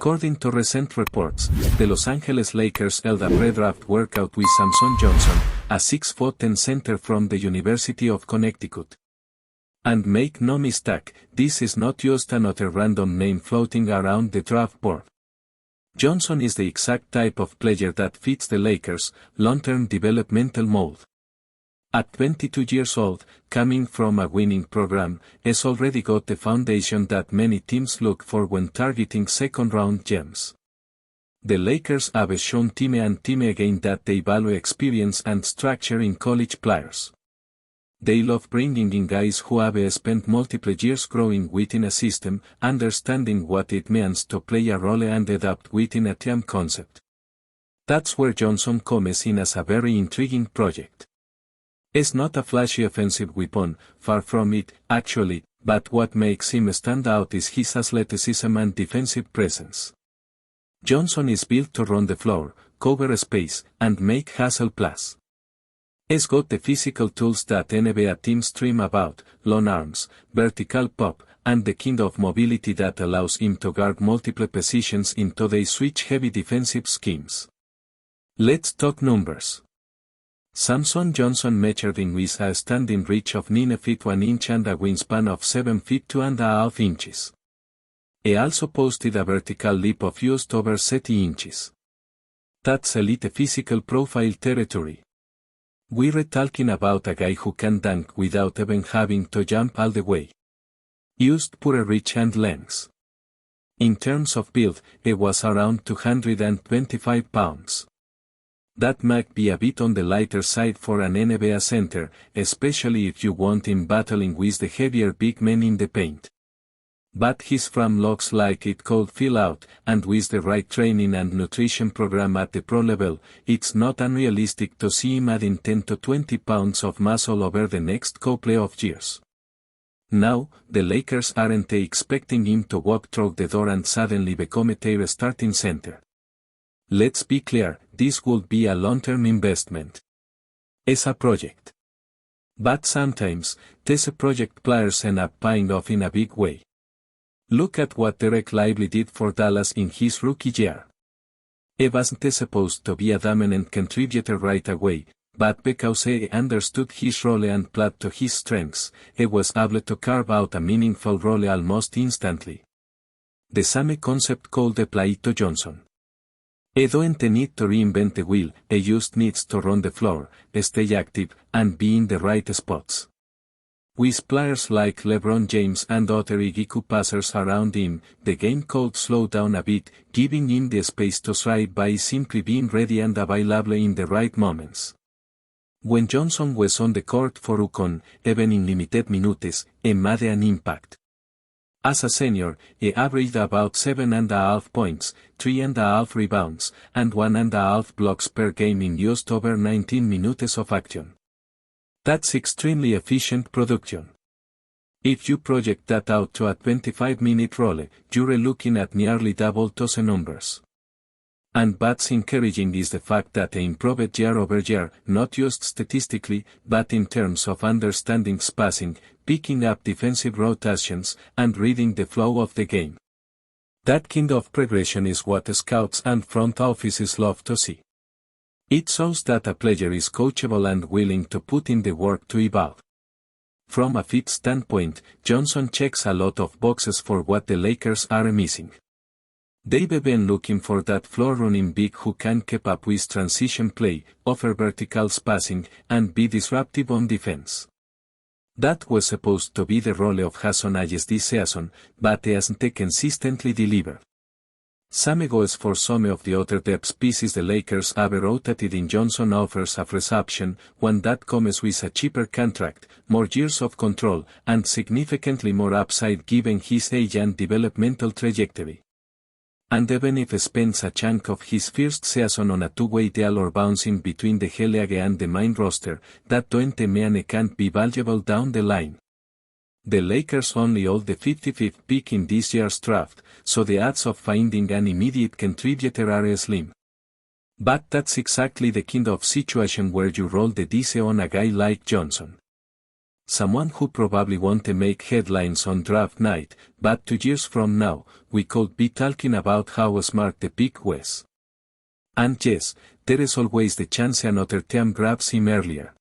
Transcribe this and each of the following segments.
According to recent reports, the Los Angeles Lakers held a pre-draft workout with Samson Johnson, a 6'10" center from the University of Connecticut. And make no mistake, this is not just another random name floating around the draft board. Johnson is the exact type of player that fits the Lakers' long-term developmental mold. At 22 years old, coming from a winning program, has already got the foundation that many teams look for when targeting second-round gems. The Lakers have shown time and time again that they value experience and structure in college players. They love bringing in guys who have spent multiple years growing within a system, understanding what it means to play a role and adapt within a team concept. That's where Johnson comes in as a very intriguing project. It's not a flashy offensive weapon, far from it, actually, but what makes him stand out is his athleticism and defensive presence. Johnson is built to run the floor, cover space, and make hustle plays. He's got the physical tools that NBA teams dream about: long arms, vertical pop, and the kind of mobility that allows him to guard multiple positions in today's switch-heavy defensive schemes. Let's talk numbers. Samson Johnson measured in with a standing reach of 9 feet 1 inch and a wingspan of 7 feet 2.5 inches. He also posted a vertical leap of just over 30 inches. That's elite physical profile territory. We're talking about a guy who can dunk without even having to jump all the way. Used pure reach and length. In terms of build, he was around 225 pounds. That might be a bit on the lighter side for an NBA center, especially if you want him battling with the heavier big men in the paint. But his frame looks like it could fill out, and with the right training and nutrition program at the pro level, it's not unrealistic to see him adding 10 to 20 pounds of muscle over the next couple of years. Now, the Lakers aren't expecting him to walk through the door and suddenly become their starting center. Let's be clear, this would be a long-term investment. It's a project. But sometimes, these project players end up paying off in a big way. Look at what Derek Lively did for Dallas in his rookie year. He wasn't supposed to be a dominant contributor right away, but because he understood his role and played to his strengths, he was able to carve out a meaningful role almost instantly. The same concept could apply to Johnson. He don't need to reinvent the wheel, he just needs to run the floor, stay active, and be in the right spots. With players like LeBron James and other IQ passers around him, the game could slow down a bit, giving him the space to thrive by simply being ready and available in the right moments. When Johnson was on the court for UConn, even in limited minutes, he made an impact. As a senior, he averaged about 7.5 points, 3.5 rebounds, and 1.5 blocks per game in just over 19 minutes of action. That's extremely efficient production. If you project that out to a 25-minute role, you're looking at nearly double those numbers. And what's encouraging is the fact that he improved year over year, not just statistically, but in terms of understanding spacing, picking up defensive rotations, and reading the flow of the game. That kind of progression is what scouts and front offices love to see. It shows that a player is coachable and willing to put in the work to evolve. From a fit standpoint, Johnson checks a lot of boxes for what the Lakers are missing. They've been looking for that floor-running big who can keep up with transition play, offer vertical spacing, and be disruptive on defense. That was supposed to be the role of Hassan Hayes this season, but he hasn't consistently delivered. Same goes for some of the other depth pieces the Lakers have rotated in. Johnson offers a fresh option, one that comes with a cheaper contract, more years of control, and significantly more upside given his age and developmental trajectory. And even if he spends a chunk of his first season on a two-way deal or bouncing between the G-League and the main roster, that don't mean he can't be valuable down the line. The Lakers only hold the 55th pick in this year's draft, so the odds of finding an immediate contributor are slim. But that's exactly the kind of situation where you roll the dice on a guy like Johnson. someone who probably won't make headlines on draft night, but 2 years from now, we could be talking about how smart the pick was. And yes, there is always the chance another team grabs him earlier.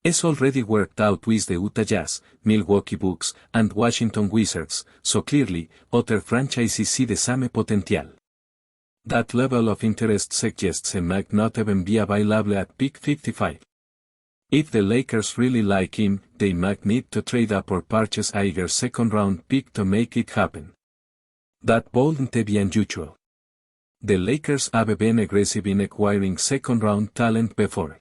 It's already worked out with the Utah Jazz, Milwaukee Bucks, and Washington Wizards, so clearly, other franchises see the same potential. That level of interest suggests he might not even be available at pick 55. If the Lakers really like him, they might need to trade up or purchase either second-round pick to make it happen. That wouldn't be unusual. The Lakers have been aggressive in acquiring second-round talent before.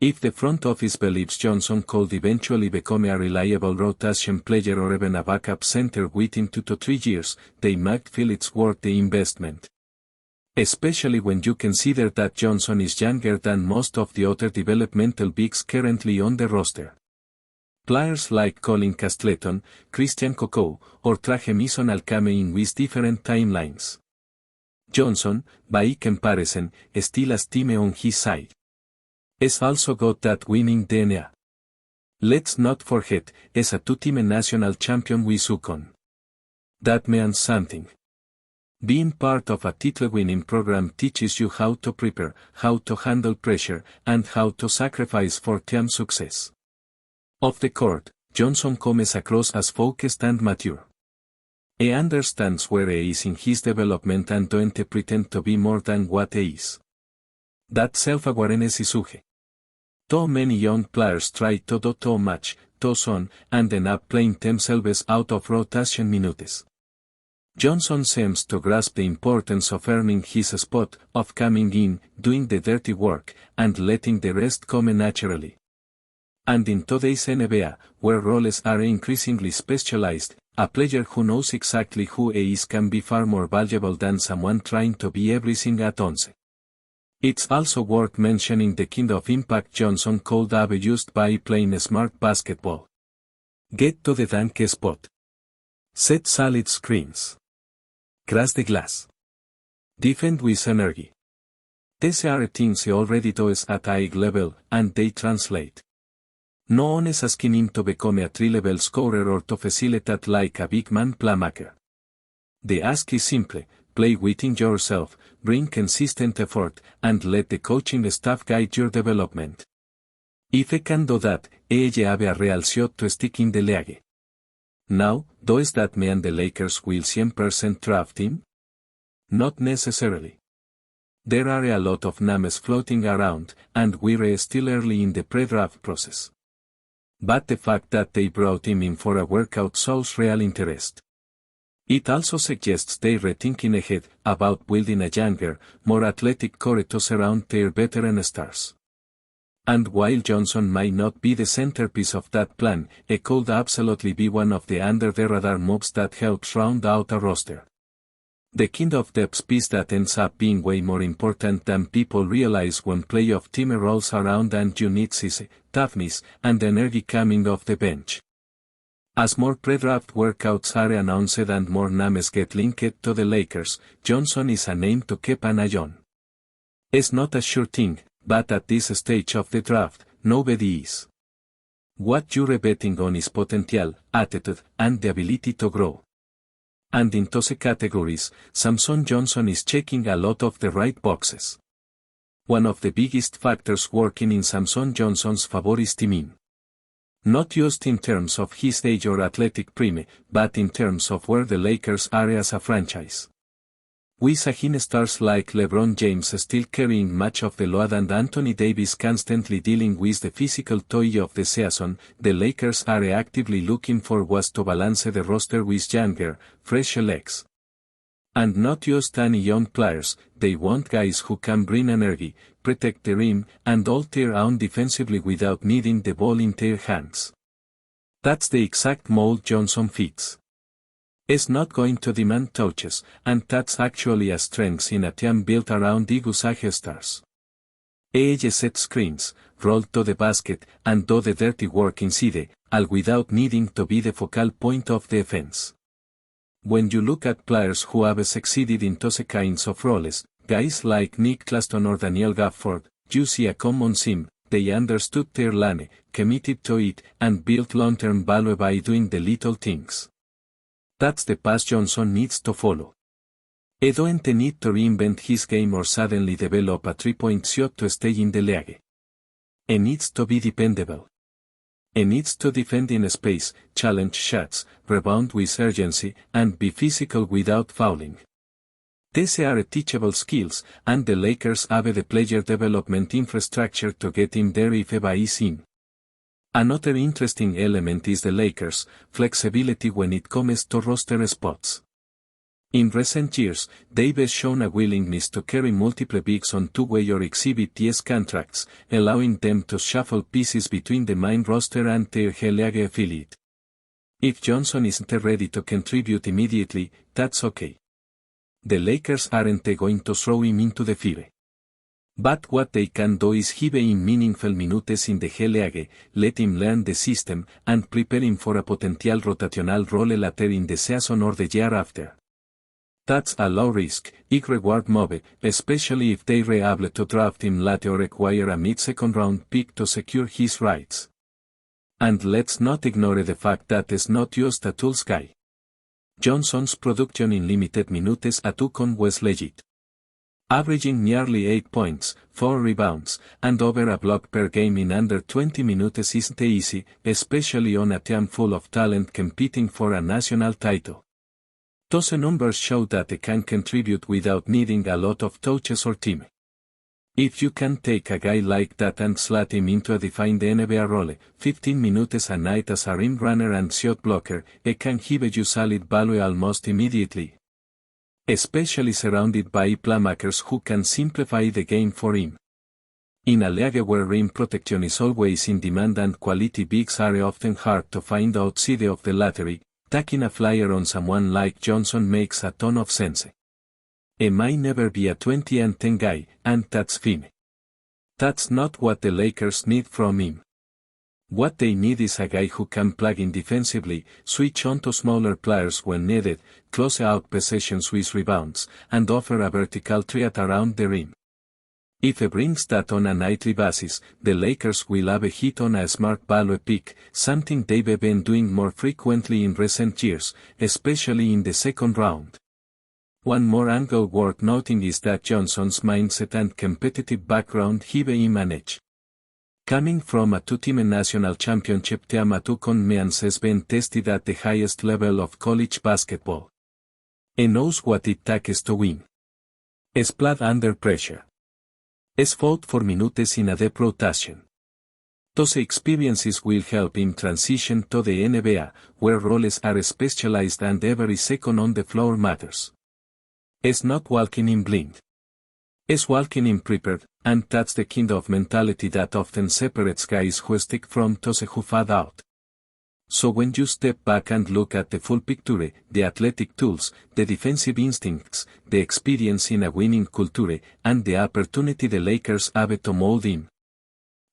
If the front office believes Johnson could eventually become a reliable rotation player or even a backup center within 2 to 3 years, they might feel it's worth the investment. Especially when you consider that Johnson is younger than most of the other developmental bigs currently on the roster. Players like Colin Castleton, Christian Coco, or Traje Mason Alcame in with different timelines. Johnson, by comparison, still has time on his side. He's also got that winning DNA. Let's not forget, he's a 2-time national champion with UConn. That means something. Being part of a title-winning program teaches you how to prepare, how to handle pressure, and how to sacrifice for team success. Off the court, Johnson comes across as focused and mature. He understands where he is in his development and don't pretend to be more than what he is. That self-awareness is huge. Too many young players try to do too much, too soon, and end up playing themselves out of rotation minutes. Johnson seems to grasp the importance of earning his spot, of coming in, doing the dirty work, and letting the rest come naturally. And in today's NBA, where roles are increasingly specialized, a player who knows exactly who he is can be far more valuable than someone trying to be everything at once. It's also worth mentioning the kind of impact Johnson could have used by playing smart basketball. Get to the dunk spot. Set solid screens. Crash the glass. Defend with energy. These are things he already does at high level, and they translate. No one is asking him to become a 3-level scorer or to facilitate like a big man playmaker. The ask is simple: play within yourself, bring consistent effort, and let the coaching staff guide your development. If he can do that, he have a real shot to stick in the league. Now, does that mean the Lakers will 100% draft him? Not necessarily. There are a lot of names floating around, and we're still early in the pre-draft process. But the fact that they brought him in for a workout shows real interest. It also suggests they're rethinking ahead about building a younger, more athletic core to surround their veteran stars. And while Johnson might not be the centerpiece of that plan, it could absolutely be one of the under-the-radar moves that helps round out a roster. The kind of depth piece that ends up being way more important than people realize when playoff team rolls around and you need size, toughness, and energy coming off the bench. As more pre-draft workouts are announced and more names get linked to the Lakers, Johnson is a name to keep an eye on. It's not a sure thing, but at this stage of the draft, nobody is. What you're betting on is potential, attitude, and the ability to grow. And in those categories, Samson Johnson is checking a lot of the right boxes. One of the biggest factors working in Samson Johnson's favor is timing. Not just in terms of his age or athletic prime, but in terms of where the Lakers are as a franchise. With seen stars like LeBron James still carrying much of the load and Anthony Davis constantly dealing with the physical toll of the season, the Lakers are actively looking for ways to balance the roster with younger, fresh legs. And not just any young players, they want guys who can bring energy, protect the rim, and hold their own defensively without needing the ball in their hands. That's the exact mold Johnson fits. Is not going to demand touches, and that's actually a strength in a team built around GILGEOUS stars. He set screens, roll to the basket, and do the dirty work inside, all without needing to be the focal point of the offense. When you look at players who have succeeded in those kinds of roles, guys like Nick Claxton or Daniel Gafford, you see a common theme: they understood their lane, committed to it, and built long-term value by doing the little things. That's the path Johnson needs to follow. He don't need to reinvent his game or suddenly develop a 3-point shot to stay in the league. He needs to be dependable. He needs to defend in space, challenge shots, rebound with urgency, and be physical without fouling. These are teachable skills, and the Lakers have the player development infrastructure to get him there if he buys in. Another interesting element is the Lakers' flexibility when it comes to roster spots. In recent years, they've shown a willingness to carry multiple bigs on two-way or Exhibit S contracts, allowing them to shuffle pieces between the main roster and their G-League affiliate. If Johnson isn't ready to contribute immediately, that's okay. The Lakers aren't going to throw him into the fire. But what they can do is give him meaningful minutes in the G-League, let him learn the system, and prepare him for a potential rotational role later in the season or the year after. That's a low-risk, high-reward move, especially if they're able to draft him late or acquire a mid-second-round pick to secure his rights. And let's not ignore the fact that he's not just a tools guy. Johnson's production in limited minutes at UConn was legit. Averaging nearly 8 points, 4 rebounds, and over a block per game in under 20 minutes isn't easy, especially on a team full of talent competing for a national title. Those numbers show that they can contribute without needing a lot of touches or team. If you can take a guy like that and slot him into a defined NBA role, 15 minutes a night as a rim runner and shot blocker, it can give you solid value almost immediately. Especially surrounded by playmakers who can simplify the game for him. In a league where rim protection is always in demand and quality bigs are often hard to find outside of the lottery, taking a flyer on someone like Johnson makes a ton of sense. He might never be a 20-10 guy, and that's fine. That's not what the Lakers need from him. What they need is a guy who can plug in defensively, switch on to smaller players when needed, close out possessions with rebounds, and offer a vertical threat around the rim. If he brings that on a nightly basis, the Lakers will have a hit on a smart value pick, something they've been doing more frequently in recent years, especially in the second round. One more angle worth noting is that Johnson's mindset and competitive background give him an edge. Coming from a two-team national championship team at UConn means he's been tested at the highest level of college basketball. He knows what it takes to win. He's played under pressure. He's fought for minutes in a deep rotation. Those experiences will help him transition to the NBA, where roles are specialized and every second on the floor matters. He's not walking in blind. He's walking in prepared, and that's the kind of mentality that often separates guys who stick from those who fade out. So when you step back and look at the full picture, the athletic tools, the defensive instincts, the experience in a winning culture, and the opportunity the Lakers have to mold him,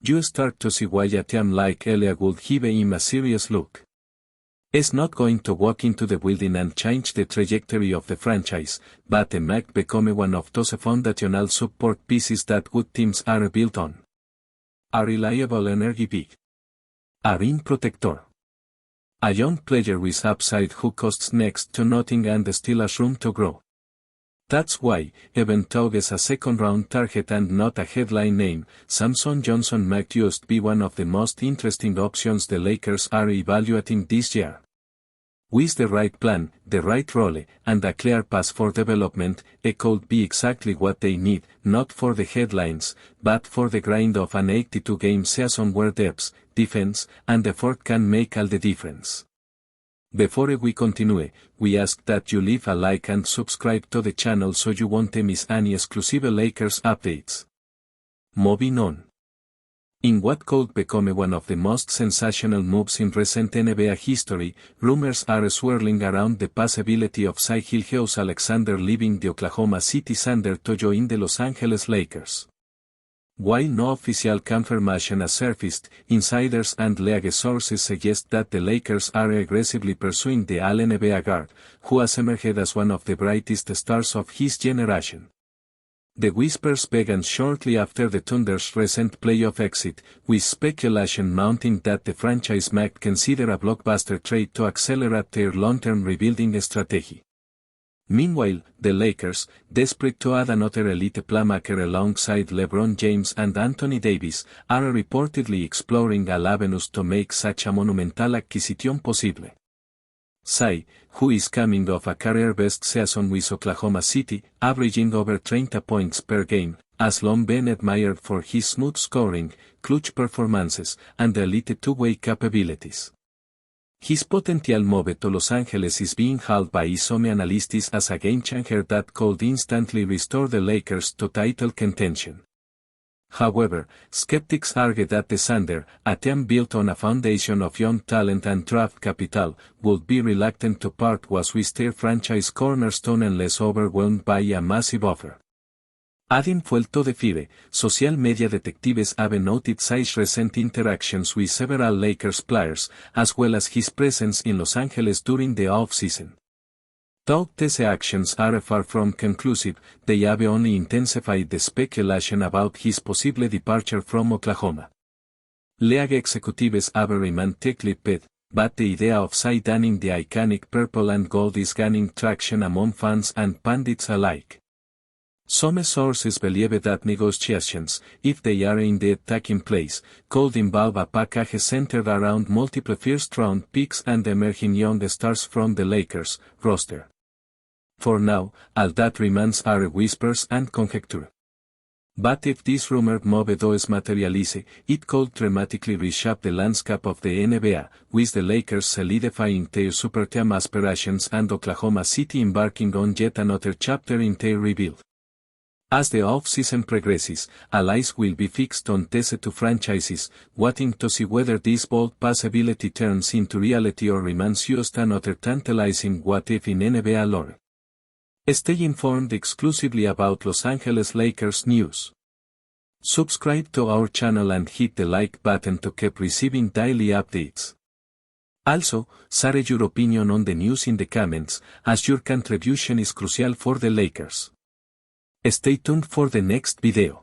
you start to see why a team like LA would give him a serious look. He's not going to walk into the building and change the trajectory of the franchise, but he might become one of those foundational support pieces that good teams are built on. A reliable energy big. A rim protector. A young player with upside who costs next to nothing and still has room to grow. That's why, even though he's a second-round target and not a headline name, Samson Johnson might just be one of the most interesting options the Lakers are evaluating this year. With the right plan, the right role, and a clear path for development, it could be exactly what they need, not for the headlines, but for the grind of an 82-game season where depth, defense, and effort can make all the difference. Before we continue, we ask that you leave a like and subscribe to the channel so you won't miss any exclusive Lakers updates. Moving on. In what could become one of the most sensational moves in recent NBA history, rumors are swirling around the possibility of SHAI GILGEOUS-ALEXANDER leaving the Oklahoma City Thunder to join the Los Angeles Lakers. While no official confirmation has surfaced, insiders and league sources suggest that the Lakers are aggressively pursuing the All-NBA guard, who has emerged as one of the brightest stars of his generation. The whispers began shortly after the Thunder's recent playoff exit, with speculation mounting that the franchise might consider a blockbuster trade to accelerate their long-term rebuilding strategy. Meanwhile, the Lakers, desperate to add another elite playmaker alongside LeBron James and Anthony Davis, are reportedly exploring all avenues to make such a monumental acquisition possible. SHAI, who is coming off a career-best season with Oklahoma City, averaging over 30 points per game, has long been admired for his smooth scoring, clutch performances, and elite two-way capabilities. His potential move to Los Angeles is being hailed by some analysts as a game-changer that could instantly restore the Lakers to title contention. However, skeptics argue that the Thunder, a team built on a foundation of young talent and draft capital, would be reluctant to part ways with their franchise cornerstone unless overwhelmed by a massive offer. Adding fuel to the fire, social media detectives have noted SHAI's recent interactions with several Lakers players, as well as his presence in Los Angeles during the off-season. Though these actions are far from conclusive, they have only intensified the speculation about his possible departure from Oklahoma. League executives have remained tight-lipped, but the idea of SHAI donning the iconic purple and gold is gaining traction among fans and pundits alike. Some sources believe that negotiations, if they are indeed taking place, could involve a package centered around multiple first-round picks and emerging young stars from the Lakers roster. For now, all that remains are whispers and conjecture. But if this rumored move does materialize, it could dramatically reshape the landscape of the NBA, with the Lakers solidifying their superteam aspirations and Oklahoma City embarking on yet another chapter in their rebuild. As the off-season progresses, all eyes will be fixed on these two franchises, waiting to see whether this bold possibility turns into reality or remains just another tantalizing what-if in NBA lore. Stay informed exclusively about Los Angeles Lakers news. Subscribe to our channel and hit the like button to keep receiving daily updates. Also, share your opinion on the news in the comments, as your contribution is crucial for the Lakers. Stay tuned for the next video.